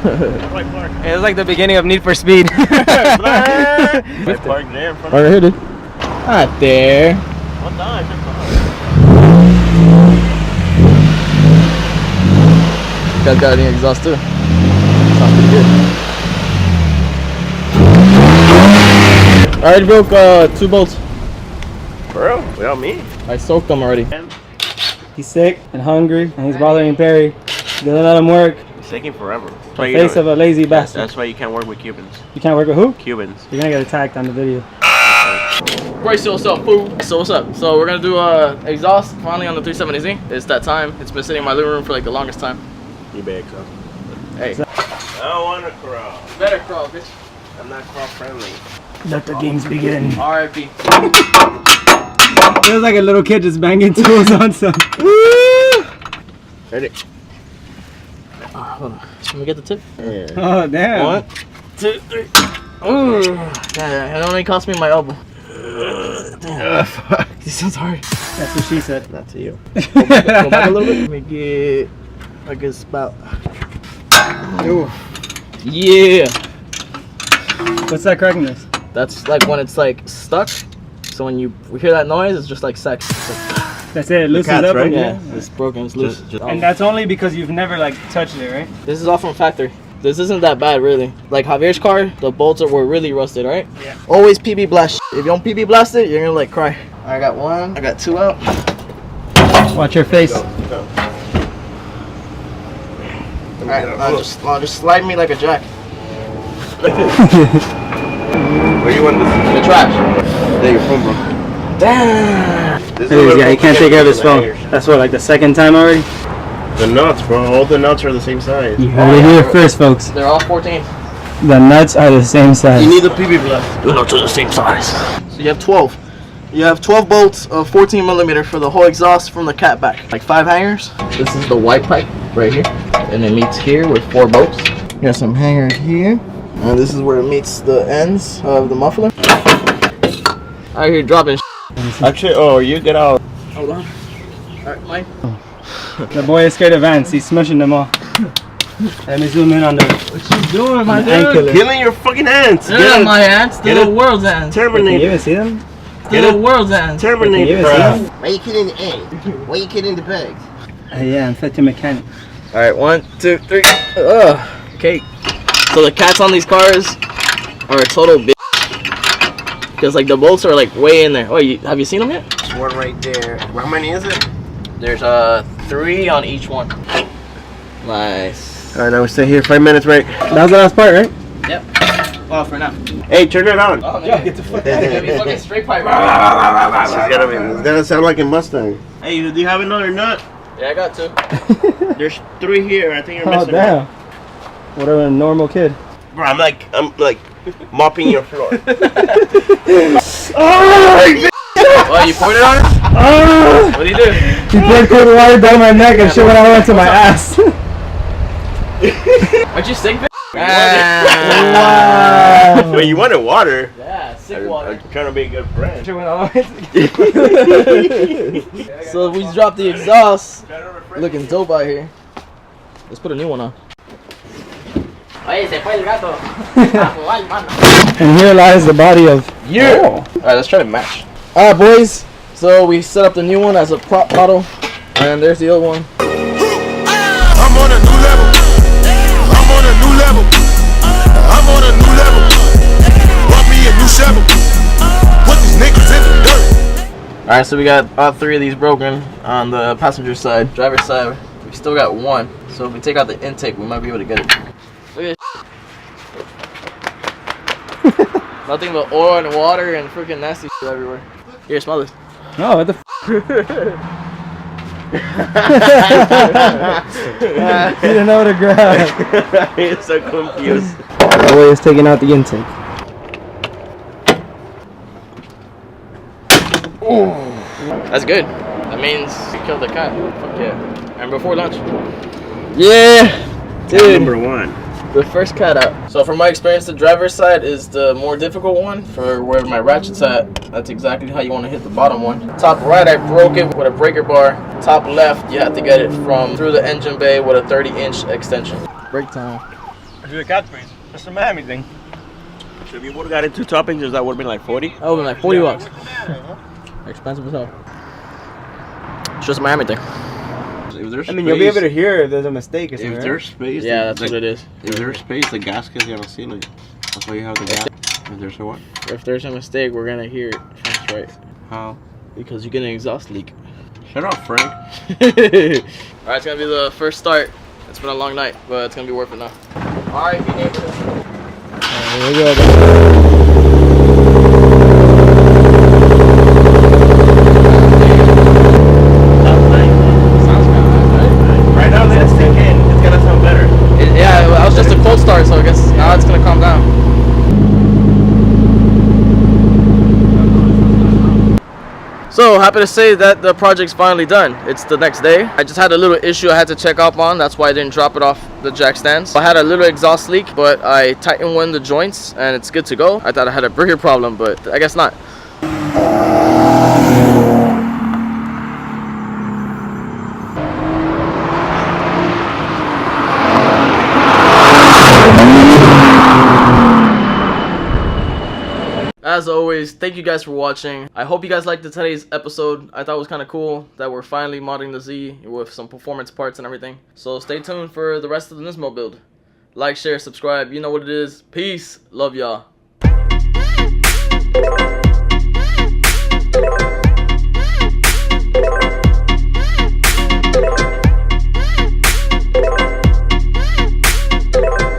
It was like the beginning of Need for Speed. Park there in front Right here, dude. Not there. What the? You guys got any exhaust too? Sounds pretty good. Already broke 2 bolts. For real? Without me? I soaked them already. He's sick and hungry and he's bothering Perry. Doesn't let him work. It's taking forever. The face of a lazy bastard. That's why you can't work with Cubans. You can't work with who? Cubans. You're gonna get attacked on the video. Bryce, what's up, fool? So what's up? So we're gonna do exhaust finally on the 370Z. It's that time. It's been sitting in my living room for like the longest time. eBay exhaust. Hey. I don't want to crawl. You better crawl, bitch. I'm not crawl friendly. Let the games begin. R.I.P. Feels like a little kid just banging tools on some. Ready? Hold on. Let me get the tip. Yeah. Oh damn. 1, 2, 3. Ooh. Yeah, it only cost me my elbow. Damn. Fuck. This sounds hard. That's what she said. Not to you. Go back a little bit. Let me get a good spout. Ooh. Yeah. What's that correctness? That's like when it's like stuck. So when you hear that noise, it's just like sex. It's like, That's it. It loosens cats, up. right? yeah, it's broken. It's loose. And that's only because you've never like touched it, right? This is all from factory. This isn't that bad, really. Like Javier's car, the bolts were really rusted, right? Yeah. Always PB blast. If you don't PB blast it, you're gonna like cry. I got 1. I got 2 out. Watch your face. Alright, I'll just slide me like a jack. Where you want this? The trash. There, your phone, bro. Damn. Yeah, he can't take care of his phone. That's what, like the second time already? The nuts, bro. All the nuts are the same size. You heard it here first, folks. They're all 14. The nuts are the same size. You need the PB blast. The nuts are the same size. So you have 12. You have 12 bolts of 14 millimeter for the whole exhaust from the cat back. Like 5 hangers. This is the white pipe right here. And it meets here with 4 bolts. You got some hangers here. And this is where it meets the ends of the muffler. Out here dropping Actually, oh, you get out. Hold on. Alright, Mike. The boy is scared of ants. He's smushing them all. Let me zoom in on the. What you doing, my Ant dude? killer. Killing your fucking ants. They're not my ants. They're the world's ants. Can you Terminate. even see them? They're the world's ants. Terminate, Can you bro. even see them? Why you killing the egg? Why you killing the bags? Yeah, I'm such a mechanic. Alright, 1, 2, 3. Okay. So the cats on these cars are a total bitch. Because like the bolts are like way in there. Oh, have you seen them yet? There's one right there. How many is it? There's 3 on each one. Nice. Alright, now we stay here 5 minutes, right? That was the last part, right? Yep. Well, for now. Hey, turn it on. Oh, yeah, get the fuck out of here. It's gonna be fucking straight pipe. It's gotta sound like a Mustang. Hey, do you have another nut? Yeah, I got 2. There's 3 here. I think you're Oh missing damn. What a normal kid. one. Bro, I'm like mopping your floor. Oh, you pointed on it? What do you do? He poured cold water down my neck and shit when I went to my ass. Aren't you sick, bitch? Wow. Wait, you wanted water? Yeah, sick water. I'm trying to be a good friend. So we dropped the exhaust. Looking dope out here. Let's put a new one on. Oye, se fue el gato. And here lies the body of. Yeah. Alright, let's try to match. Alright, boys. So we set up the new one as a prop model. And there's the old one. I'm on a new level. I'm on a new level. I'm on a new level. Bought me a new shovel. Put these niggas in the dirt. Alright, so we got all 3 of these broken on the passenger side. Driver's side, we still got 1. So if we take out the intake, we might be able to get it. Look at this. Nothing but oil and water and freaking nasty shit everywhere. Here, smell this. Oh, what the f? He didn't know to grab. He's so confused. The boy is taking out the intake. That's good. That means we killed the cat. Fuck yeah. And before lunch. Yeah! Dude. Number 1. The first cat out. So from my experience, the driver's side is the more difficult one. For where my ratchet's at, that's exactly how you want to hit the bottom one. Top right, I broke it with a breaker bar. Top left, you have to get it from through the engine bay with a 30-inch extension. Brake time. Do the catchphrase. That's the Miami thing. So if you would have got into toppings, that would have been like 40? That would have been like 40 bucks. Expensive as hell. It's just a Miami thing. If there's I mean, you'll be able to hear if there's a mistake. If there's space, Yeah, that's what it is. If there's space, the gasket's gonna seal it. That's why you have the gas. If there's a what? If there's a mistake, we're gonna hear it. That's right. How? Because you get an exhaust leak. Shut up, Frank. Alright, it's gonna be the first start. It's been a long night, but it's gonna be worth it now. Alright, be neighbor. Here we go. Start, so I guess now it's gonna calm down. So happy to say that the project's finally done. It's the next day. I just had a little issue I had to check up on. That's why I didn't drop it off the jack stands. I had a little exhaust leak, but I tightened one of the joints and it's good to go. I thought I had a bigger problem, but I guess not. As always, thank you guys for watching. I hope you guys liked today's episode. I thought it was kind of cool that we're finally modding the Z with some performance parts and everything. So stay tuned for the rest of the Nismo build. Like, share, subscribe. You know what it is. Peace. Love y'all.